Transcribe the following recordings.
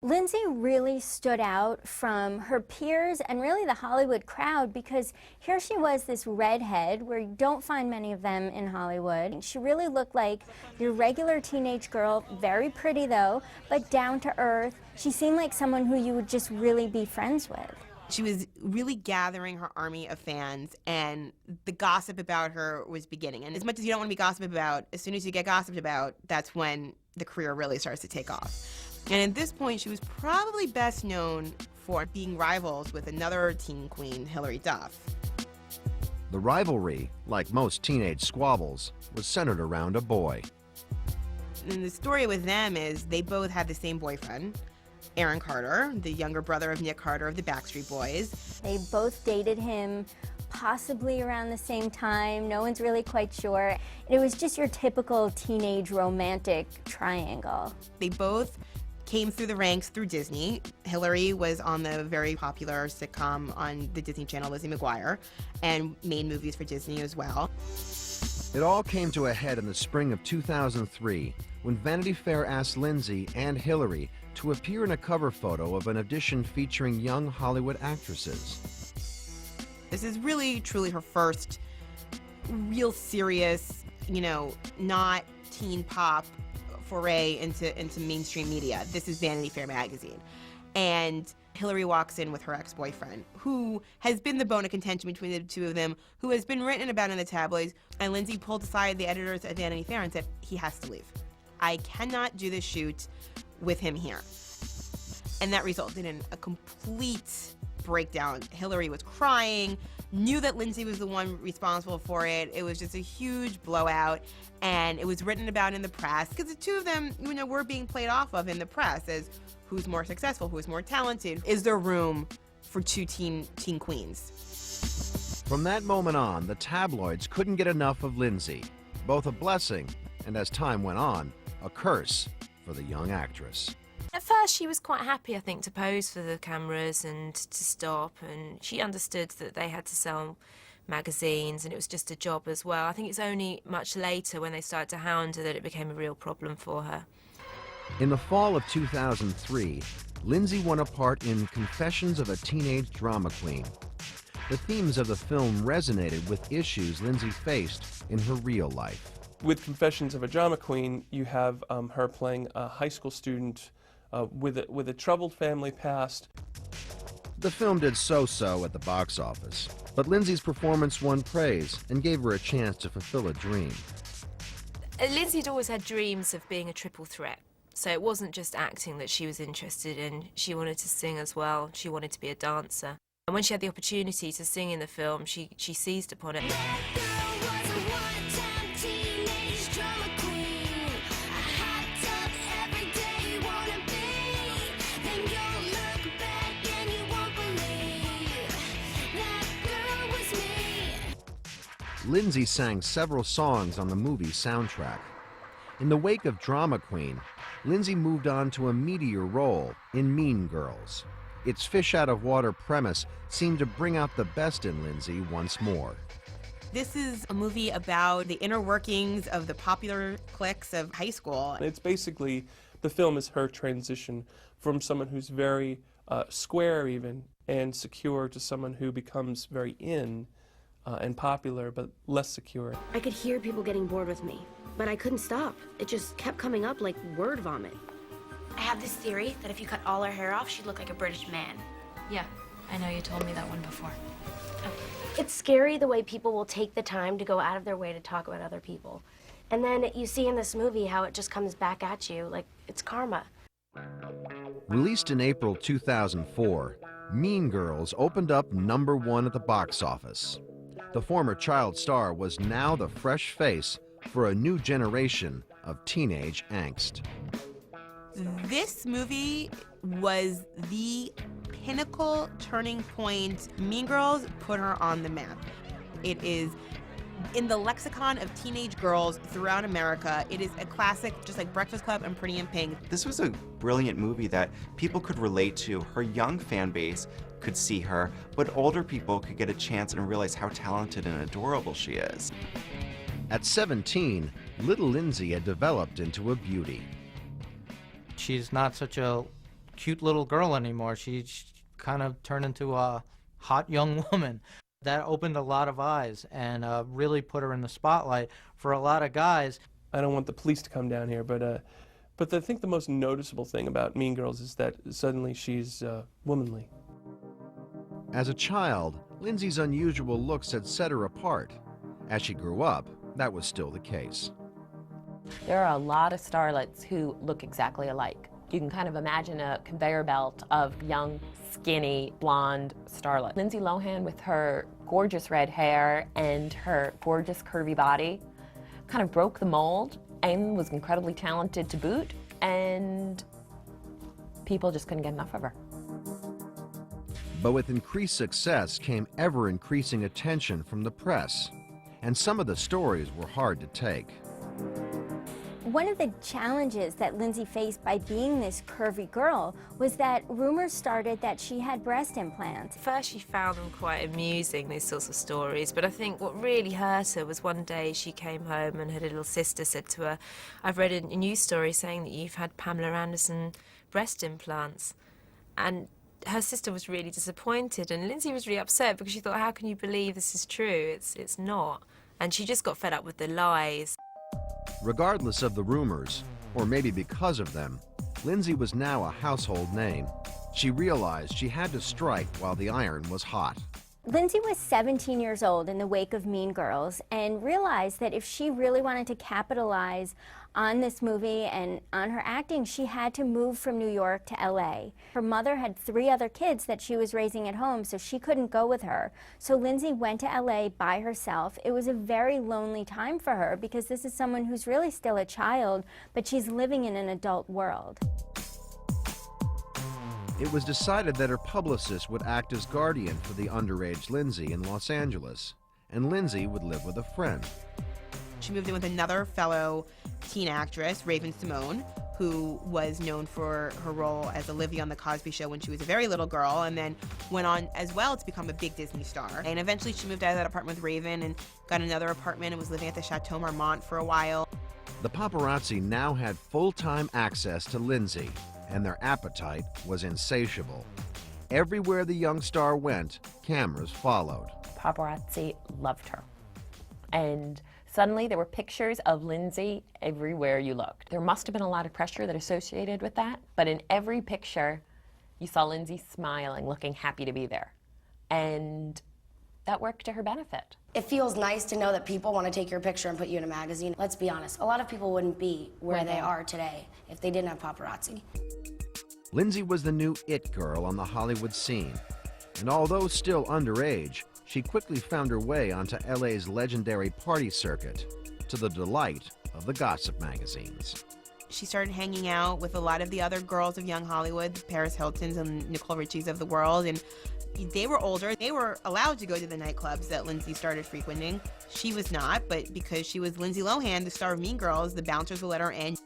Lindsay really stood out from her peers and really the Hollywood crowd because here she was, this redhead, where you don't find many of them in Hollywood. She really looked like your regular teenage girl, very pretty though, but down to earth. She seemed like someone who you would just really be friends with. She was really gathering her army of fans, and the gossip about her was beginning. And as much as you don't want to be gossiped about, as soon as you get gossiped about, that's when the career really starts to take off. And at this point, she was probably best known for being rivals with another teen queen, Hilary Duff. The rivalry, like most teenage squabbles, was centered around a boy. And the story with them is they both had the same boyfriend, Aaron Carter, the younger brother of Nick Carter of the Backstreet Boys. They both dated him possibly around the same time. No one's really quite sure. It was just your typical teenage romantic triangle. They both came through the ranks through Disney. Hilary was on the very popular sitcom on the Disney Channel, Lizzie McGuire, and made movies for Disney as well. It all came to a head in the spring of 2003 when Vanity Fair asked Lindsay and Hilary to appear in a cover photo of an edition featuring young Hollywood actresses. This is really, truly her first real serious, not teen pop foray into mainstream media. This is Vanity Fair magazine. And Hilary walks in with her ex-boyfriend, who has been the bone of contention between the two of them, who has been written about in the tabloids. And Lindsay pulled aside the editors at Vanity Fair and said, he has to leave. I cannot do this shoot with him here. And that resulted in a complete breakdown. Hilary was crying, knew that Lindsay was the one responsible for it. It was just a huge blowout, and it was written about in the press because the two of them, were being played off of in the press as who's more successful, who's more talented. Is there room for two teen queens? From that moment on, the tabloids couldn't get enough of Lindsay, both a blessing and, as time went on, a curse for the young actress. At first, she was quite happy, I think, to pose for the cameras and to stop, and she understood that they had to sell magazines and it was just a job as well. I think it's only much later when they started to hound her that it became a real problem for her. In the fall of 2003, Lindsay won a part in Confessions of a Teenage Drama Queen. The themes of the film resonated with issues Lindsay faced in her real life. With Confessions of a Drama Queen, you have her playing a high school student with a troubled family past. The film did so-so at the box office, but Lindsay's performance won praise and gave her a chance to fulfill a dream. Lindsay had always had dreams of being a triple threat, so it wasn't just acting that she was interested in. She wanted to sing as well. She wanted to be a dancer. And when she had the opportunity to sing in the film, she seized upon it. Lindsay sang several songs on the movie soundtrack. In the wake of Drama Queen, Lindsay moved on to a meatier role in Mean Girls. Its fish-out-of-water premise seemed to bring out the best in Lindsay once more. This is a movie about the inner workings of the popular cliques of high school. It's basically, the film is her transition from someone who's very square even and secure to someone who becomes very in and popular, but less secure. I could hear people getting bored with me, but I couldn't stop. It just kept coming up like word vomit. I have this theory that if you cut all her hair off, she'd look like a British man. Yeah, I know you told me that one before. It's scary the way people will take the time to go out of their way to talk about other people. And then you see in this movie how it just comes back at you, like it's karma. Released in April 2004, Mean Girls opened up #1 at the box office. The former child star was now the fresh face for a new generation of teenage angst. This movie was the pinnacle turning point. Mean Girls put her on the map. It is in the lexicon of teenage girls throughout America. It is a classic, just like Breakfast Club and Pretty in Pink. This was a brilliant movie that people could relate to. Her young fan base could see her, but older people could get a chance and realize how talented and adorable she is. At 17, little Lindsay had developed into a beauty. She's not such a cute little girl anymore. She kind of turned into a hot young woman. That opened a lot of eyes and really put her in the spotlight for a lot of guys. I don't want the police to come down here, but I think the most noticeable thing about Mean Girls is that suddenly she's womanly. As a child, Lindsay's unusual looks had set her apart. As she grew up, that was still the case. There are a lot of starlets who look exactly alike. You can kind of imagine a conveyor belt of young, skinny, blonde starlets. Lindsay Lohan, with her gorgeous red hair and her gorgeous curvy body, kind of broke the mold and was incredibly talented to boot, and people just couldn't get enough of her. But with increased success came ever-increasing attention from the press, and some of the stories were hard to take. One of the challenges that Lindsay faced by being this curvy girl was that rumors started that she had breast implants. First she found them quite amusing, these sorts of stories, but I think what really hurt her was one day she came home and her little sister said to her, "I've read a news story saying that you've had Pamela Anderson breast implants." And her sister was really disappointed, and Lindsay was really upset because she thought, how can you believe this is true? It's not. And she just got fed up with the lies. Regardless of the rumors, or maybe because of them, Lindsay was now a household name. She realized she had to strike while the iron was hot. Lindsay was 17 years old in the wake of Mean Girls and realized that if she really wanted to capitalize on this movie and on her acting, she had to move from New York to LA. Her mother had 3 other kids that she was raising at home, so she couldn't go with her. So Lindsay went to LA by herself. It was a very lonely time for her because this is someone who's really still a child, but she's living in an adult world. It was decided that her publicist would act as guardian for the underage Lindsay in Los Angeles, and Lindsay would live with a friend. She moved in with another fellow teen actress, Raven-Symoné, who was known for her role as Olivia on The Cosby Show when she was a very little girl, and then went on as well to become a big Disney star. And eventually she moved out of that apartment with Raven and got another apartment and was living at the Chateau Marmont for a while. The paparazzi now had full-time access to Lindsay, and their appetite was insatiable. Everywhere the young star went, cameras followed. Paparazzi loved her. And suddenly there were pictures of Lindsay everywhere you looked. There must have been a lot of pressure that associated with that, but in every picture you saw Lindsay smiling, looking happy to be there. And that worked to her benefit. It feels nice to know that people want to take your picture and put you in a magazine. Let's be honest, a lot of people wouldn't be where they are today if they didn't have paparazzi. Lindsay was the new it girl on the Hollywood scene, and although still underage, she quickly found her way onto LA's legendary party circuit, to the delight of the gossip magazines. She started hanging out with a lot of the other girls of young Hollywood, the Paris Hiltons and Nicole Richie's of the world, and they were older. They were allowed to go to the nightclubs that Lindsay started frequenting. She was not, but because she was Lindsay Lohan, the star of Mean Girls, the bouncers would let her in.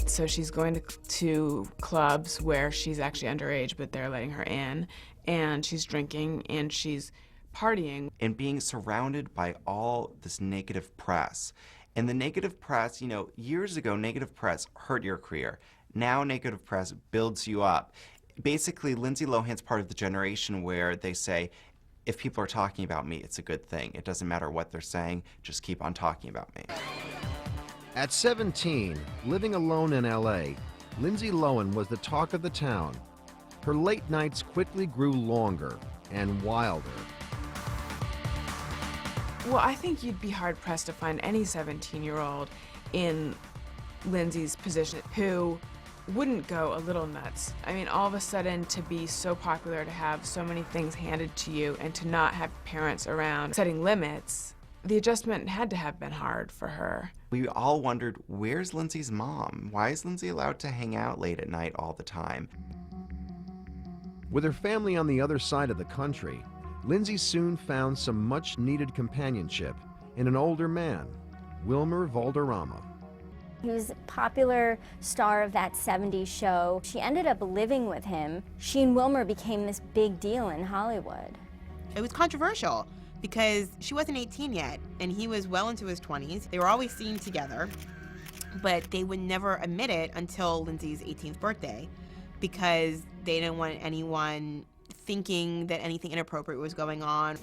So she's going to clubs where she's actually underage, but they're letting her in, and she's drinking and she's partying. And being surrounded by all this negative press. And the negative press, you know, years ago, negative press hurt your career. Now negative press builds you up. Basically, Lindsay Lohan's part of the generation where they say, if people are talking about me, it's a good thing. It doesn't matter what they're saying, just keep on talking about me. At 17, living alone in LA, Lindsay Lohan was the talk of the town. Her late nights quickly grew longer and wilder. Well, I think you'd be hard-pressed to find any 17-year-old in Lindsay's position who wouldn't go a little nuts. I mean, all of a sudden, to be so popular, to have so many things handed to you, and to not have parents around setting limits, the adjustment had to have been hard for her. We all wondered, where's Lindsay's mom? Why is Lindsay allowed to hang out late at night all the time? With her family on the other side of the country, Lindsay soon found some much-needed companionship in an older man, Wilmer Valderrama. He was a popular star of that 70s show. She ended up living with him. She and Wilmer became this big deal in Hollywood. It was controversial because she wasn't 18 yet, and he was well into his 20s. They were always seen together, but they would never admit it until Lindsay's 18th birthday, because they didn't want anyone thinking that anything inappropriate was going on.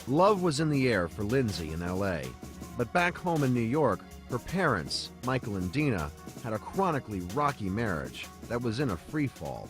Love was in the air for Lindsay in LA, but back home in New York, her parents, Michael and Dina, had a chronically rocky marriage that was in a free fall.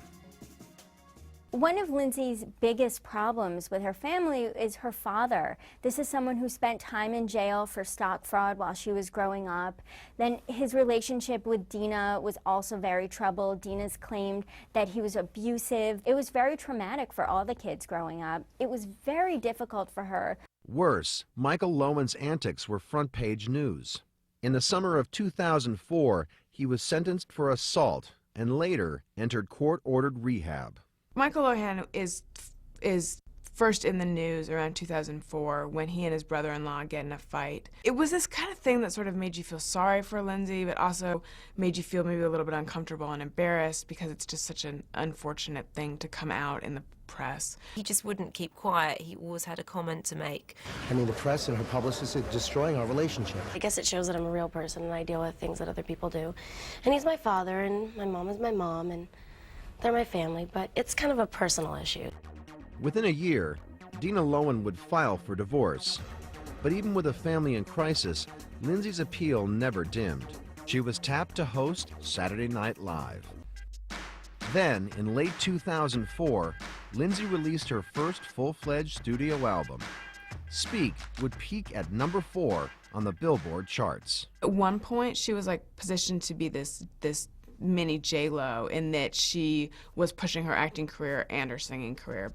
One of Lindsay's biggest problems with her family is her father. This is someone who spent time in jail for stock fraud while she was growing up. Then his relationship with Dina was also very troubled. Dina's claimed that he was abusive. It was very traumatic for all the kids growing up. It was very difficult for her. Worse, Michael Lohan's antics were front-page news. In the summer of 2004, he was sentenced for assault and later entered court-ordered rehab. Michael Lohan is first in the news around 2004 when he and his brother-in-law get in a fight. It was this kind of thing that sort of made you feel sorry for Lindsay, but also made you feel maybe a little bit uncomfortable and embarrassed because it's just such an unfortunate thing to come out in the press. He just wouldn't keep quiet. He always had a comment to make. I mean, the press and her publicists are destroying our relationship. I guess it shows that I'm a real person and I deal with things that other people do. And he's my father, and my mom is my mom, and they're my family, but it's kind of a personal issue. Within a year, Dina Lohan would file for divorce. But even with a family in crisis, Lindsay's appeal never dimmed. She was tapped to host Saturday Night Live. Then, in late 2004, Lindsay released her first full-fledged studio album. Speak would peak at number 4 on the Billboard charts. At one point, she was like positioned to be this mini J-Lo in that she was pushing her acting career and her singing career.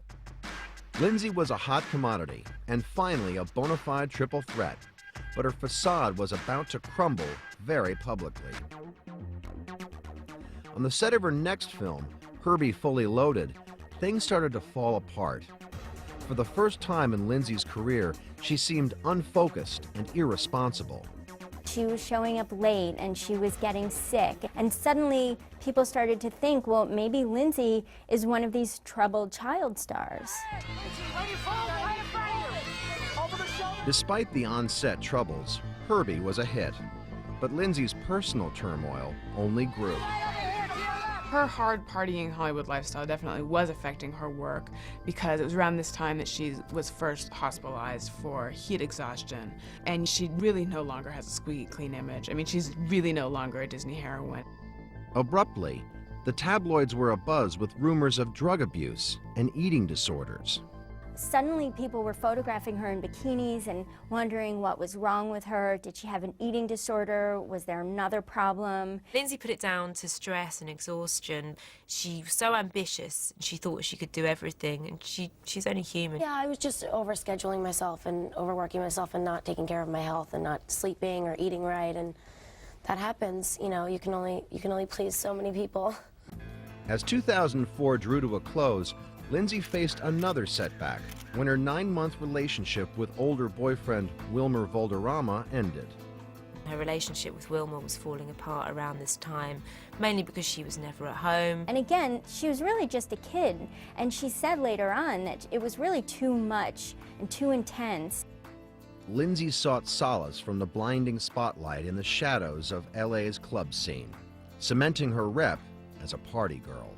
Lindsay was a hot commodity and finally a bona fide triple threat, but her facade was about to crumble very publicly. On the set of her next film, Herbie Fully Loaded, things started to fall apart. For the first time in Lindsay's career, she seemed unfocused and irresponsible. She was showing up late and she was getting sick. And suddenly people started to think, well, maybe Lindsay is one of these troubled child stars. Despite the on-set troubles, Herbie was a hit. But Lindsay's personal turmoil only grew. Her hard partying Hollywood lifestyle definitely was affecting her work because it was around this time that she was first hospitalized for heat exhaustion, and she really no longer has a squeaky clean image. I mean, she's really no longer a Disney heroine. Abruptly, the tabloids were abuzz with rumors of drug abuse and eating disorders. Suddenly people were photographing her in bikinis and wondering what was wrong with her. Did she have an eating disorder? Was there another problem? Lindsay put it down to stress and exhaustion. She was so ambitious. She thought she could do everything, and she's only human. Yeah, I was just overscheduling myself and overworking myself and not taking care of my health and not sleeping or eating right, and that happens. You know, you can only please so many people. As 2004 drew to a close, Lindsay faced another setback when her 9-month relationship with older boyfriend Wilmer Valderrama ended. Her relationship with Wilmer was falling apart around this time, mainly because she was never at home. And again, she was really just a kid, and she said later on that it was really too much and too intense. Lindsay sought solace from the blinding spotlight in the shadows of LA's club scene, cementing her rep as a party girl.